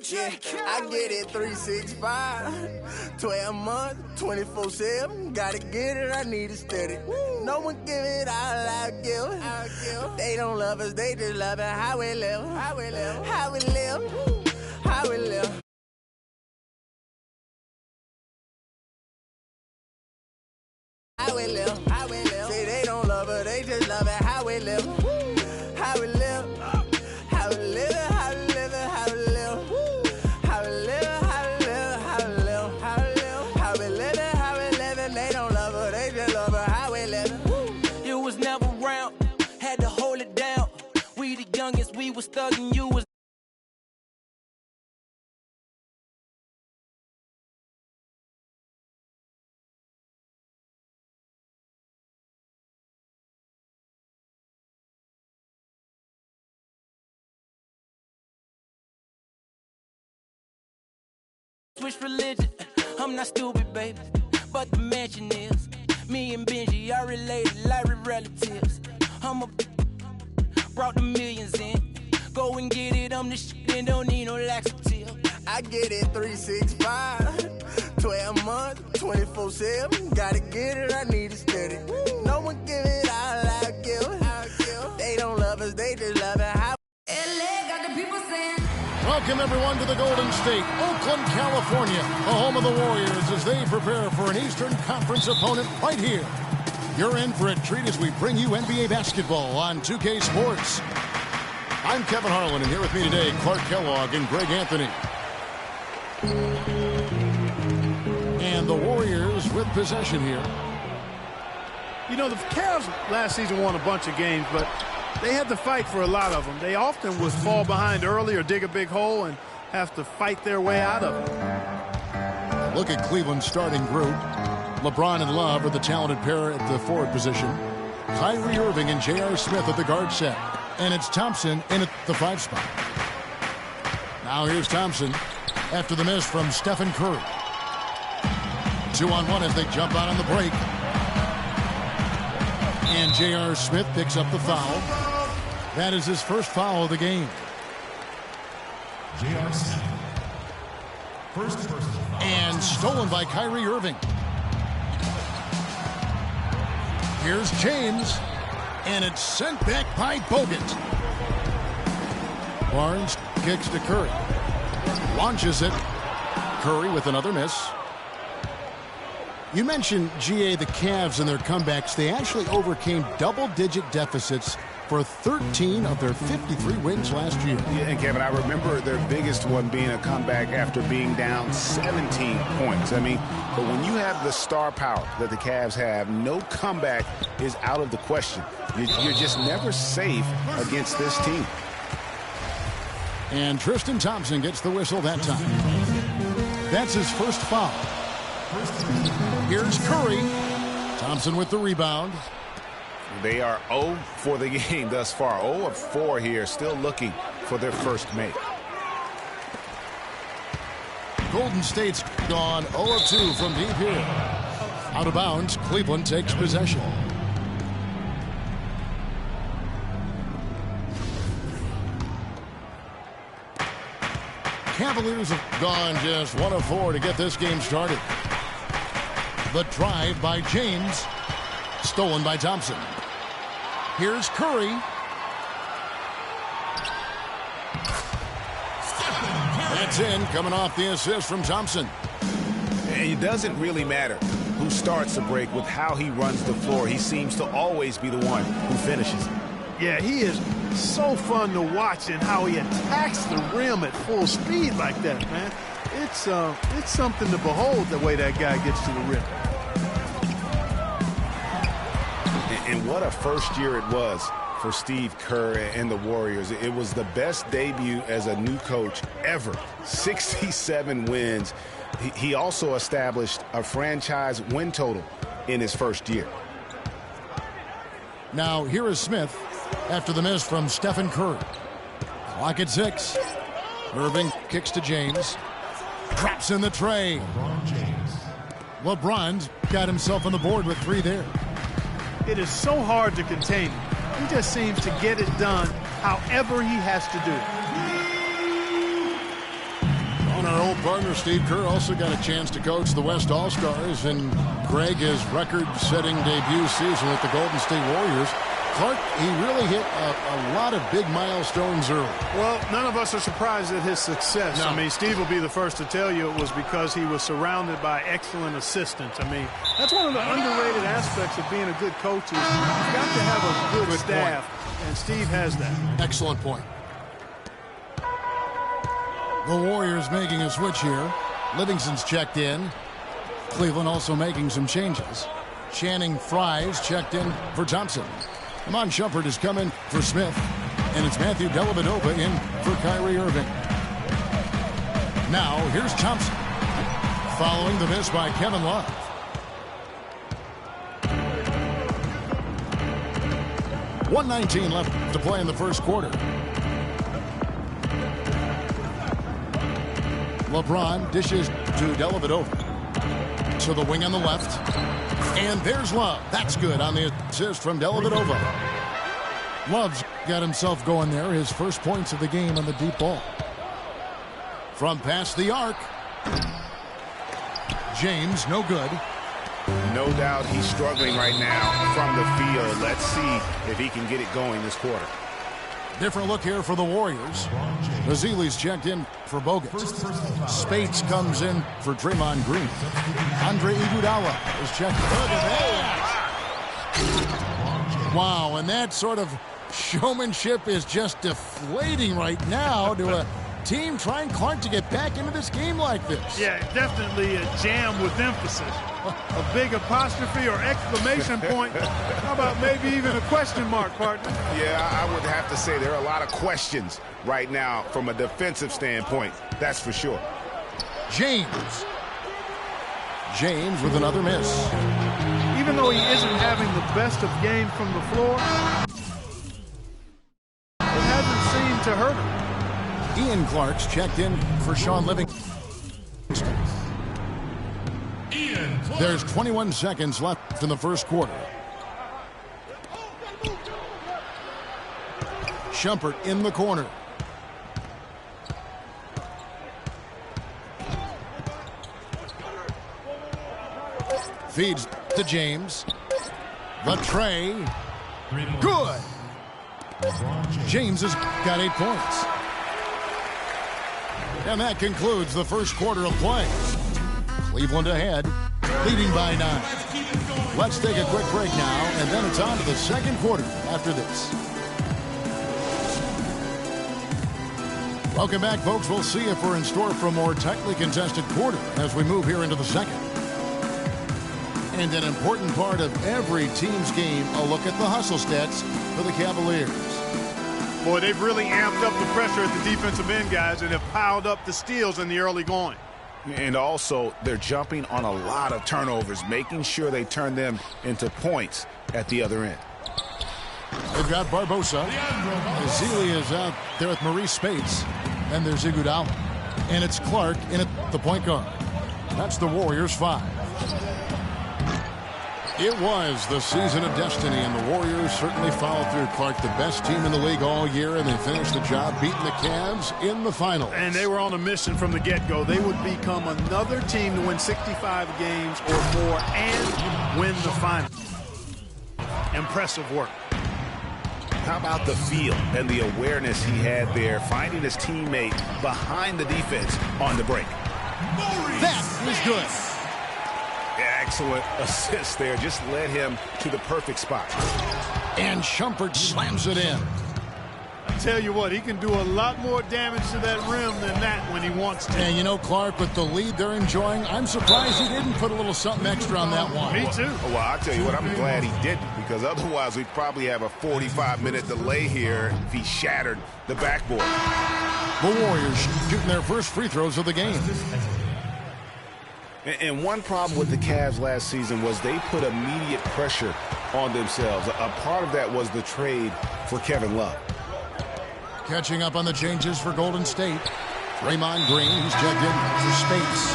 Yeah, I get it 365, 12 months, 24/7. Gotta get it, I need it steady. No one give it all I give. They don't love us, they just love it how we live. How we live. How we live. How we live. How we live. How we live. Say they don't love it, they just love it how we live. How we live. How we live. How we live. How we live. How we live. How we live. How we live. How we live. How we live. How we live. They don't love it, they just love it how we live. You was never around, had to hold it down. We the youngest, we was thugging, you was. Switch religion, I'm not stupid, baby, but the mansion is. Me and Benji are related like relatives. I'm a brought the millions in. Go and get it, I'm the shit and don't need no laxative. I get it 365, 12 months, 24/7. Gotta get it, I need it steady. No one give it all I give. They don't love us, they just love it how. LA got the people saying. Welcome, everyone, to the Golden State, Oakland, California, the home of the Warriors as they prepare for an Eastern Conference opponent right here. You're in for a treat as we bring you NBA basketball on 2K Sports. I'm Kevin Harlan, and here with me today, Clark Kellogg and Greg Anthony. And the Warriors with possession here. You know, the Cavs last season won a bunch of games, but they had to fight for a lot of them. They often would fall behind early or dig a big hole and have to fight their way out of it. Look at Cleveland's starting group. LeBron and Love are the talented pair at the forward position. Kyrie Irving and J.R. Smith at the guard set. And it's Thompson in at the 5 spot. Now here's Thompson after the miss from Stephen Curry. 2-on-1 as they jump out on the break. And J.R. Smith picks up the foul. That is his first foul of the game. J.R. Smith. First personal foul. And stolen by Kyrie Irving. Here's James. And it's sent back by Bogut. Barnes kicks to Curry. Launches it. Curry with another miss. You mentioned, GA, the Cavs and their comebacks. They actually overcame double-digit deficits for 13 of their 53 wins last year. Yeah, and Kevin, I remember their biggest one being a comeback after being down 17 points. I mean, but when you have the star power that the Cavs have, no comeback is out of the question. You're just never safe against this team. And Tristan Thompson gets the whistle that time. That's his first foul. Here's Curry. Thompson with the rebound. They are 0 for the game thus far. 0 of 4 here, still looking for their first make. Golden State's gone 0 of 2 from deep here. Out of bounds, Cleveland takes possession. Cavaliers have gone just 1 of 4 to get this game started. The drive by James. Stolen by Thompson. Here's Curry. That's in, coming off the assist from Thompson. And it doesn't really matter who starts the break with how he runs the floor. He seems to always be the one who finishes. Yeah, he is so fun to watch and how he attacks the rim at full speed like that, man. It's something to behold the way that guy gets to the rim. And what a first year it was for Steve Kerr and the Warriors. It was the best debut as a new coach ever. 67 wins. He also established a franchise win total in his first year. Now here is Smith after the miss from Stephen Curry. Clock at 6. Irving kicks to James. Traps in the tray. LeBron's got himself on the board with 3 there. It is so hard to contain him. He just seems to get it done however he has to do it. Partner Steve Kerr also got a chance to coach the West All-Stars, and Greg, his record-setting debut season with the Golden State Warriors. Clark, he really hit a lot of big milestones early. Well, none of us are surprised at his success. No. I mean, Steve will be the first to tell you it was because he was surrounded by excellent assistants. I mean, that's one of the underrated aspects of being a good coach is you've got to have a good staff, and Steve has that. Excellent point. The Warriors making a switch here. Livingston's checked in. Cleveland also making some changes. Channing Fries checked in for Thompson. Amon Shumpert has come in for Smith. And it's Matthew Dellavedova in for Kyrie Irving. Now, here's Thompson. Following the miss by Kevin Love. .119 left to play in the first quarter. LeBron dishes to Dellavedova. To the wing on the left. And there's Love. That's good on the assist from Dellavedova. Love's got himself going there. His first points of the game on the deep ball. From past the arc. James, no good. No doubt he's struggling right now from the field. Let's see if he can get it going this quarter. Different look here for the Warriors. Bazili's checked in for Bogut. Spates comes in for Draymond Green. Andre Iguodala is checked. Look at that. Wow, and that sort of showmanship is just deflating right now to a team trying Clark to get back into this game like this. Yeah, definitely a jam with emphasis. A big apostrophe or exclamation point. How about maybe even a question mark, partner? Yeah, I would have to say there are a lot of questions right now from a defensive standpoint. That's for sure. James with another miss. Even though he isn't having the best of games from the floor, it hasn't seemed to hurt him. Ian Clark's checked in for Sean Livingston. There's 21 seconds left in the first quarter. Shumpert in the corner. Feeds to James. The tray. Good. James has got 8 points. And that concludes the first quarter of play. Cleveland ahead, leading by 9. Let's take a quick break now, and then it's on to the second quarter after this. Welcome back, folks. We'll see if we're in store for a more tightly contested quarter as we move here into the second. And an important part of every team's game, a look at the hustle stats for the Cavaliers. Boy, they've really amped up the pressure at the defensive end, guys, and have piled up the steals in the early going. And also, they're jumping on a lot of turnovers, making sure they turn them into points at the other end. They've got Barbosa. Azili is out there with Maurice Spates. And there's Iguodala. And it's Clark in at the point guard. That's the Warriors 5. It was the season of destiny, and the Warriors certainly followed through. Clark, the best team in the league all year, and they finished the job beating the Cavs in the finals. And they were on a mission from the get-go. They would become another team to win 65 games or more and win the finals. Impressive work. How about the feel and the awareness he had there, finding his teammate behind the defense on the break? That was good. Excellent assist there. Just led him to the perfect spot. And Shumpert slams it in. I tell you what, he can do a lot more damage to that rim than that when he wants to. And you know, Clark, with the lead they're enjoying, I'm surprised he didn't put a little something extra on that one. Me too. Well, I'll tell you what, I'm glad he didn't, because otherwise we'd probably have a 45-minute delay here if he shattered the backboard. The Warriors shooting their first free throws of the game. And one problem with the Cavs last season was they put immediate pressure on themselves. A part of that was the trade for Kevin Love. Catching up on the changes for Golden State. Draymond Green, he's checked in for Spates.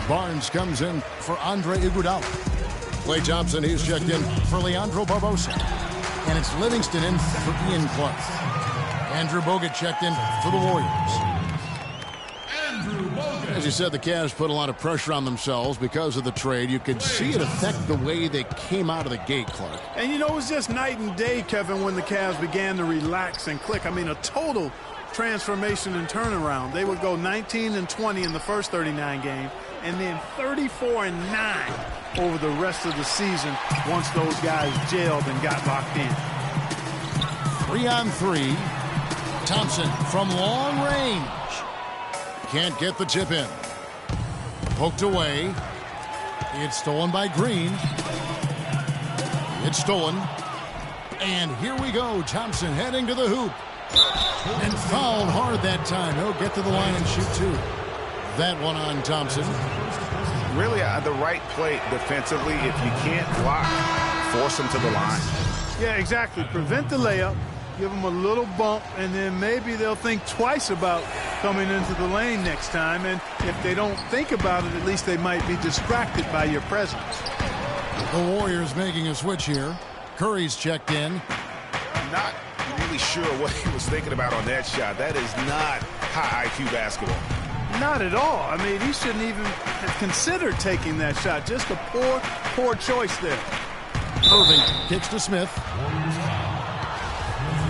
Barnes comes in for Andre Iguodala. Klay Thompson, he's checked in for Leandro Barbosa. And it's Livingston in for Ian Clark. Andrew Bogut checked in for the Warriors. As you said, the Cavs put a lot of pressure on themselves because of the trade. You could see it affect the way they came out of the gate, Clark. And, you know, it was just night and day, Kevin, when the Cavs began to relax and click. I mean, a total transformation and turnaround. They would go 19-20 in the first 39 games, and then 34-9 over the rest of the season once those guys gelled and got locked in. 3-on-3. Thompson from long range. Can't get the tip in. Poked away. It's stolen by Green. It's stolen. And here we go. Thompson heading to the hoop. And fouled hard that time. He'll get to the line and shoot two. That one on Thompson. Really the right play defensively. If you can't block, force him to the line. Yeah, exactly. Prevent the layup. Give them a little bump, and then maybe they'll think twice about coming into the lane next time. And if they don't think about it, at least they might be distracted by your presence. The Warriors making a switch here. Curry's checked in. Not really sure what he was thinking about on that shot. That is not high IQ basketball. Not at all. I mean, he shouldn't even have considered taking that shot. Just a poor choice there. Irving kicks to Smith.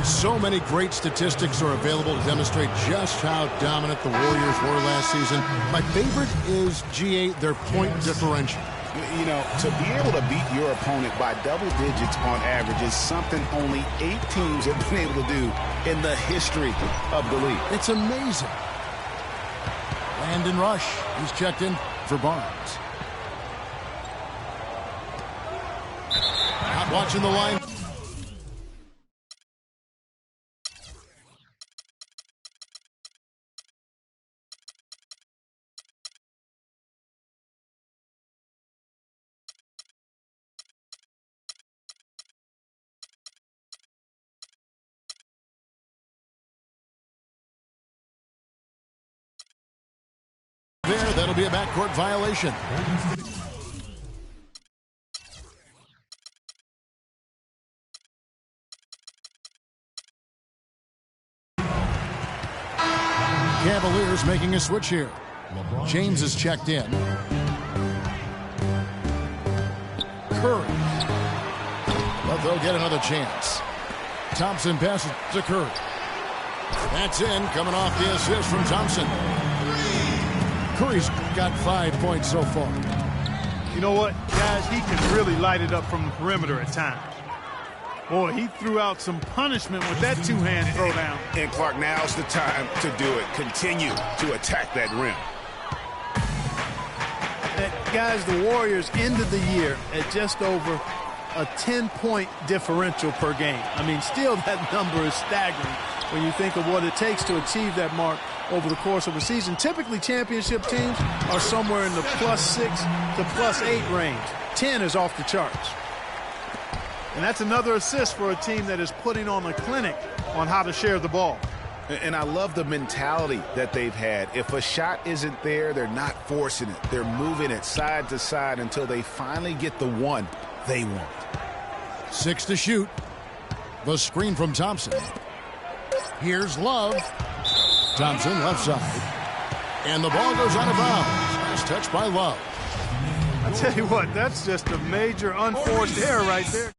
So many great statistics are available to demonstrate just how dominant the Warriors were last season. My favorite is, GA, their point differential. You know, to be able to beat your opponent by double digits on average is something only 8 teams have been able to do in the history of the league. It's amazing. Landon Rush, he's checked in for Barnes. Not watching the line. There, that'll be a backcourt violation. Cavaliers making a switch here. James is checked in. Curry. But they'll get another chance. Thompson passes to Curry. That's in, coming off the assist from Thompson. Curry's got 5 points so far. You know what, guys? He can really light it up from the perimeter at times. Boy, he threw out some punishment with that two-hand throwdown. And Clark, now's the time to do it. Continue to attack that rim. Guys, the Warriors ended the year at just over a 10-point differential per game. I mean, still that number is staggering when you think of what it takes to achieve that mark over the course of a season. Typically, championship teams are somewhere in the +6 to +8 range. 10 is off the charts. And that's another assist for a team that is putting on a clinic on how to share the ball. And I love the mentality that they've had. If a shot isn't there, they're not forcing it. They're moving it side to side until they finally get the one they want. 6 to shoot. The screen from Thompson. Here's Love. Thompson left side. And the ball goes out of bounds. Nice touch by Love. I tell you what, that's just a major unforced error right there.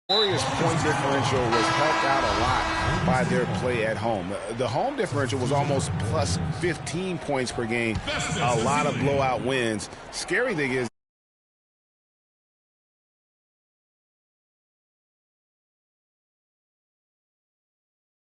Warriors' point differential was helped out a lot by their play at home. The home differential was almost +15 points per game. A lot of blowout wins. Scary thing is